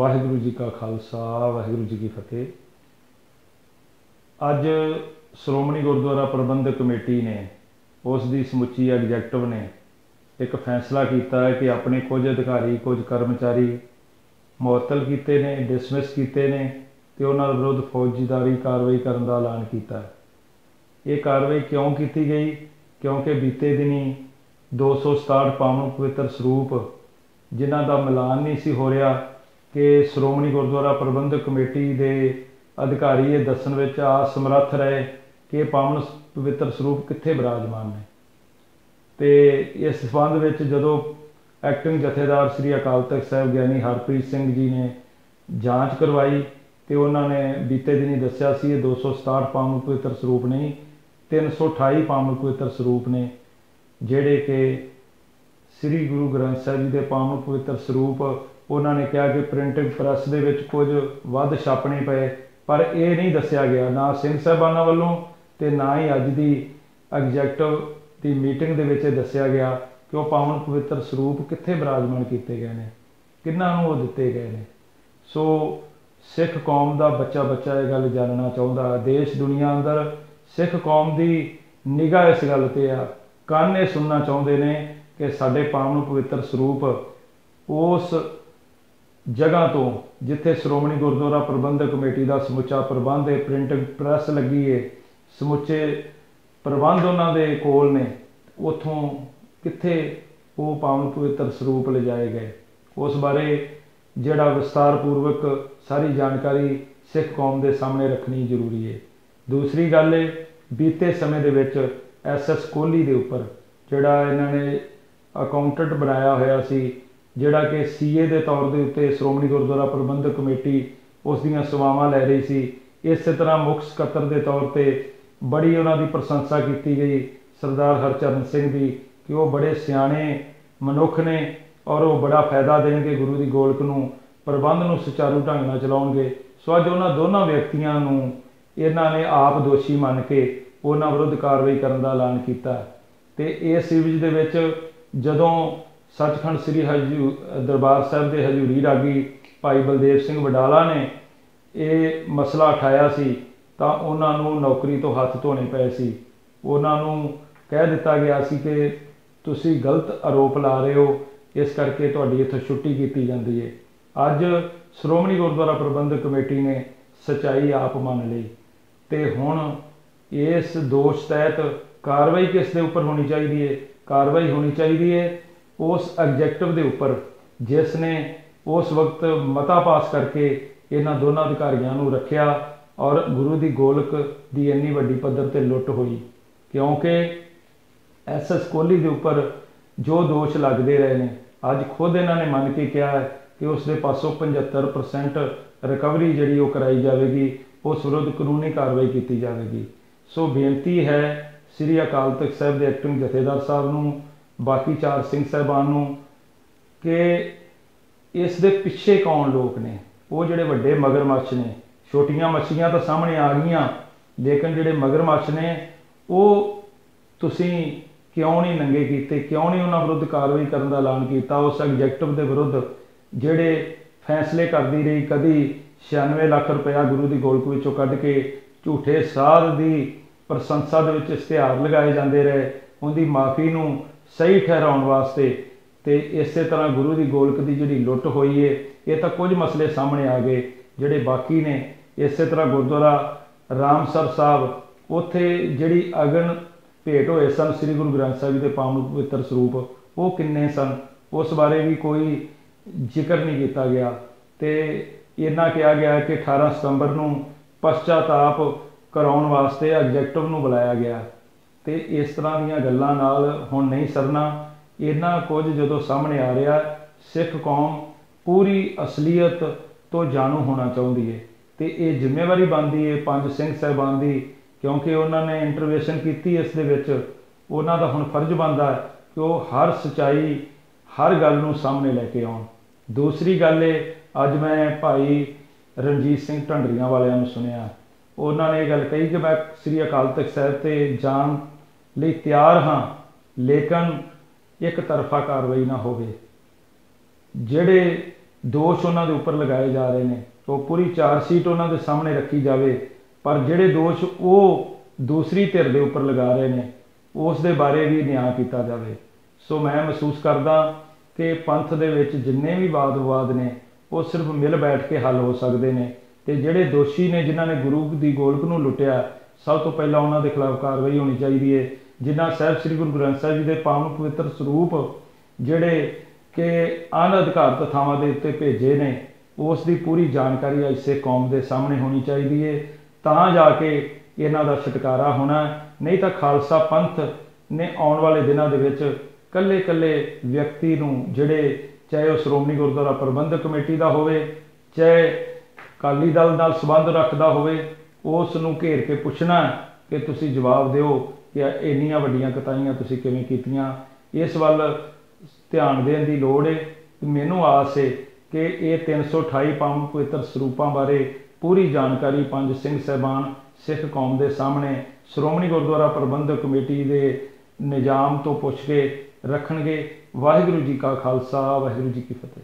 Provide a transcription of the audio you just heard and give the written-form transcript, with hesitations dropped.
वाहिगुरू जी का खालसा वाहिगुरू जी की फतेह। अज श्रोमणी गुरुद्वारा प्रबंधक कमेटी ने उस दी समुची एग्जैक्टिव ने एक फैसला किया है कि अपने कुछ अधिकारी कुछ कर्मचारी मुअत्तल किए ने, डिसमिस किए ने ते उन्हां विरुद्ध फौजदारी कार्रवाई करने का ऐलान किया। ये कार्रवाई क्यों की गई? क्योंकि बीते दिनी 267 पावन पवित्र सरूप जिन्हां का मिलान नहीं सी हो रहा कि श्रोमणी गुरुद्वारा प्रबंधक कमेटी के अधिकारी ये दस्सण विच असमर्थ रहे कि पावन पवित्र सरूप कित्थे विराजमान ने। तो इस संबंध में जदों एक्टिंग जथेदार श्री अकाल तख्त साहिब ज्ञानी हरप्रीत सिंह जी ने जांच करवाई तो उन्होंने बीते दिनी दस्सिया सी 267 पावन पवित्र सरूप नहीं 328 पावन पवित्र सरूप ने जिहड़े कि श्री गुरु ग्रंथ साहिब जी के पावन पवित्र सरूप उन्होंने कहा कि प्रिंटिंग प्रैस दे विच कुछ वध छापने पे, पर यह नहीं दस्सिया गया ना सिंह साहबाना वालों तो ना ही अज की एग्जैक्टिव की मीटिंग दे विच दस्सिया गया कि वह पावन पवित्र सरूप कित्थे विराजमान किए गए हैं, किन्हां नूं वो दिते गए हैं। सो सिख कौम का बच्चा बच्चा ये गल जानना चाहता, देश दुनिया अंदर सिख कौम की निगाह इस गल ते आ, कान ये सुनना चाहते हैं कि साडे पावन पवित्र सरूप उस जगह तो जिथे श्रोमणी गुरुद्वारा प्रबंधक कमेटी का समुचा प्रबंध है, प्रिंटिंग प्रैस लगी है, समुचे प्रबंध उन्होंने कोल ने, उतों कित्थे वो पावन पवित्र सरूप ले जाए गए, उस बारे जिहड़ा विस्तारपूर्वक सारी जानकारी सिख कौम के सामने रखनी जरूरी है। दूसरी गल है बीते समय दे विच SS कोहली के उपर जिहड़ा इन्होंने अकाउंटेंट बनाया होया सी, जिहड़ा कि CA के तौर के उत्ते श्रोमणी गुरुद्वारा प्रबंधक कमेटी उस दियां सेवावां लै रही सी। इस तरह मुख सकत्तर के तौर पर बड़ी उन्होंने प्रशंसा की गई सरदार हरचरण सिंह की कि वह बड़े सियाणे मनुख ने और वो बड़ा फायदा देंगे गुरु की गोलक नूं, प्रबंध नूं सुचारू ढंग नाल चलाउणगे। सो अज उन्होंने दोनों व्यक्तियों नूं इन्हां ने आप दोषी मान के उन्हां विरुद्ध कार्रवाई करने का ऐलान किया। तो इस सिविज दे विच जदों सचखंड श्री दरबार साहिब के हजूरी रागी भाई बलदेव सिंह वडाला ने ये मसला उठाया सी तां उन्हां नूं नौकरी तो हथ धोने पे सी। उन्हां नूं कह दिता गया सी कि तुसी गलत आरोप ला रहे हो, इस करके तुहाडी इत्थों छुट्टी की जाती है। अज श्रोमणी गुरुद्वारा प्रबंधक कमेटी ने सच्चाई आप मान ली तो हुण इस दोष तहत कार्रवाई किस दे उपर होनी चाहिए है? कार्रवाई होनी चाहिए है उस एग्जैक्टिव के उपर जिसने उस वक्त मता पास करके इन्हां दोनों अधिकारियों को रखिया और गुरु की गोलक की इन्नी वड्डी पद्धर ते लुट हुई। क्योंकि SS कोहली के उपर जो दोष लगते रहे हैं अज खुद इन्होंने मन के कहा है कि उसके पासों 75% रिकवरी जी कराई जाएगी, उस विरुद्ध कानूनी कार्रवाई की जाएगी। सो बेनती है श्री अकाल तख्त साहिब के एक्टिंग जथेदार साहब नूं, बाकी 4 सिंह साहबान नूं कि इस दे पिछे कौन लोग ने, वो जिहड़े वड्डे मगरमच्छ ने। छोटियां मच्छियां तो सामने आ गईयां लेकिन जिहड़े मगरमच्छ ने वो तुसीं क्यों नहीं नंगे कीते, क्यों नहीं उन्हां विरुद्ध कार्रवाई करने का ऐलान किया? उस एग्जैक्टिव के विरुद्ध जिहड़े फैसले करती रही, कभी 96 लाख रुपया गुरु की गोलक विचों कढ़ के झूठे साध की प्रशंसा दे विच इश्तिहार लगाए जाते रहे, उनकी माफ़ी नूं सही ठहराउण वास्ते। तो इस तरह गुरु की गोलक की जिहड़ी लुट हुई है, ये तो कुछ मसले सामने आ गए, जिहड़े बाकी ने इस तरह गुरुद्वारा रामसर साहब उत्थे जिहड़ी अगन भेंट होए सन श्री गुरु ग्रंथ साहिब के पावन पवित्र सरूप वो किन्ने सन, उस बारे भी कोई जिक्र नहीं किया गया। तो इन्ना कहा गया कि 18 सितंबर नूं पश्चाताप कराउण वास्ते एग्जैक्टिव नूं बुलाया गया। तो इस तरह दीयां गल्लां नाल हुण नहीं सरना। इन्ना कुछ जदों सामने आ रहा सिख कौम पूरी असलीयत तो जानू होना चाहती है। तो ये जिम्मेवारी बनती है 5 सिंह साहिबान की, क्योंकि उन्होंने इंटरवेंशन की इस दे विच, उन्हां दा हुण फर्ज बनता है कि वो हर सच्चाई हर गल नूं सामने लैके आउण। दूसरी गल है अज मैं भाई रणजीत सिंह ढंडरियां वालियां नूं सुनिया, उन्होंने ये गल कही कि मैं श्री अकाल तख्त साहिब ते जाण लई तैयार हाँ लेकिन एक तरफा कार्रवाई ना होवे। जिहड़े ਦੋਸ਼ ਉਹਨਾਂ ਦੇ ਉੱਪਰ ਲਗਾਏ ਜਾ ਰਹੇ ਨੇ, ਉਹ ਪੂਰੀ ਚਾਰਜਸ਼ੀਟ ਉਹਨਾਂ ਦੇ ਸਾਹਮਣੇ ਰੱਖੀ ਜਾਵੇ, ਪਰ ਜਿਹੜੇ ਦੋਸ਼ ਉਹ ਦੂਸਰੀ ਧਿਰ ਦੇ ਉੱਪਰ ਲਗਾ ਰਹੇ ਨੇ ਉਸ ਦੇ ਬਾਰੇ ਵੀ ਨਿਆਂ ਕੀਤਾ ਜਾਵੇ। ਸੋ ਮੈਂ ਮਹਿਸੂਸ ਕਰਦਾ ਕਿ ਪੰਥ ਦੇ ਵਿੱਚ ਜਿੰਨੇ ਵੀ ਵਾਦ ਵਿਵਾਦ ਨੇ ਉਹ ਸਿਰਫ ਮਿਲ ਬੈਠ ਕੇ ਹੱਲ ਹੋ ਸਕਦੇ ਨੇ, ਤੇ ਜਿਹੜੇ ਦੋਸ਼ੀ ਨੇ ਜਿਨ੍ਹਾਂ ਨੇ ਗੁਰੂ ਦੀ ਗੋਲਕ ਨੂੰ ਲੁੱਟਿਆ, ਸਭ ਤੋਂ ਪਹਿਲਾਂ ਉਹਨਾਂ ਦੇ ਖਿਲਾਫ ਕਾਰਵਾਈ ਹੋਣੀ ਚਾਹੀਦੀ ਹੈ। ਜਿਨ੍ਹਾਂ ਸਾਹਿਬ ਸ੍ਰੀ ਗੁਰੂ ਗ੍ਰੰਥ ਸਾਹਿਬ ਜੀ ਦੇ ਪਾਵਨ ਪਵਿੱਤਰ ਸਰੂਪ ਜਿਹੜੇ ਕਿ ਅਣਅਧਿਕਾਰਤ ਥਾਵਾਂ ਦੇ ਉੱਤੇ ਭੇਜੇ ਨੇ, ਉਸ ਦੀ ਪੂਰੀ ਜਾਣਕਾਰੀ ਇਸੇ ਕੌਮ ਦੇ ਸਾਹਮਣੇ ਹੋਣੀ ਚਾਹੀਦੀ ਹੈ, ਤਾਂ ਜਾ ਕੇ ਇਹਨਾਂ ਦਾ ਛੁਟਕਾਰਾ ਹੋਣਾ। ਨਹੀਂ ਤਾਂ ਖਾਲਸਾ ਪੰਥ ਨੇ ਆਉਣ ਵਾਲੇ ਦਿਨਾਂ ਦੇ ਵਿੱਚ ਕੱਲੇ ਵਿਅਕਤੀ ਨੂੰ, ਜਿਹੜੇ ਚਾਹੇ ਉਹ ਸ਼੍ਰੋਮਣੀ ਗੁਰਦੁਆਰਾ ਪ੍ਰਬੰਧਕ ਕਮੇਟੀ ਦਾ ਹੋਵੇ, ਚਾਹੇ ਅਕਾਲੀ ਦਲ ਨਾਲ ਸੰਬੰਧ ਰੱਖਦਾ ਹੋਵੇ, ਉਸ ਨੂੰ ਘੇਰ ਕੇ ਪੁੱਛਣਾ ਕਿ ਤੁਸੀਂ ਜਵਾਬ ਦਿਓ ਕਿ ਇੰਨੀਆਂ ਵੱਡੀਆਂ ਕੁਤਾਹੀਆਂ ਤੁਸੀਂ ਕਿਵੇਂ ਕੀਤੀਆਂ। ਇਸ ਵੱਲ ਧਿਆਨ ਦੇਣ ਦੀ ਲੋੜ ਹੈ। ਮੈਨੂੰ ਆਸ ਹੈ ਕਿ ਇਹ 328 ਪਾਵਨ ਪਵਿੱਤਰ ਸਰੂਪਾਂ ਬਾਰੇ ਪੂਰੀ ਜਾਣਕਾਰੀ ਪੰਜ ਸਿੰਘ ਸਾਹਿਬਾਨ ਸਿੱਖ ਕੌਮ ਦੇ ਸਾਹਮਣੇ ਸ਼੍ਰੋਮਣੀ ਗੁਰਦੁਆਰਾ ਪ੍ਰਬੰਧਕ ਕਮੇਟੀ ਦੇ ਨਿਜ਼ਾਮ ਤੋਂ ਪੁੱਛ ਕੇ ਰੱਖਣਗੇ। ਵਾਹਿਗੁਰੂ ਜੀ ਕਾ ਖਾਲਸਾ, ਵਾਹਿਗੁਰੂ ਜੀ ਕੀ ਫਤਿਹ।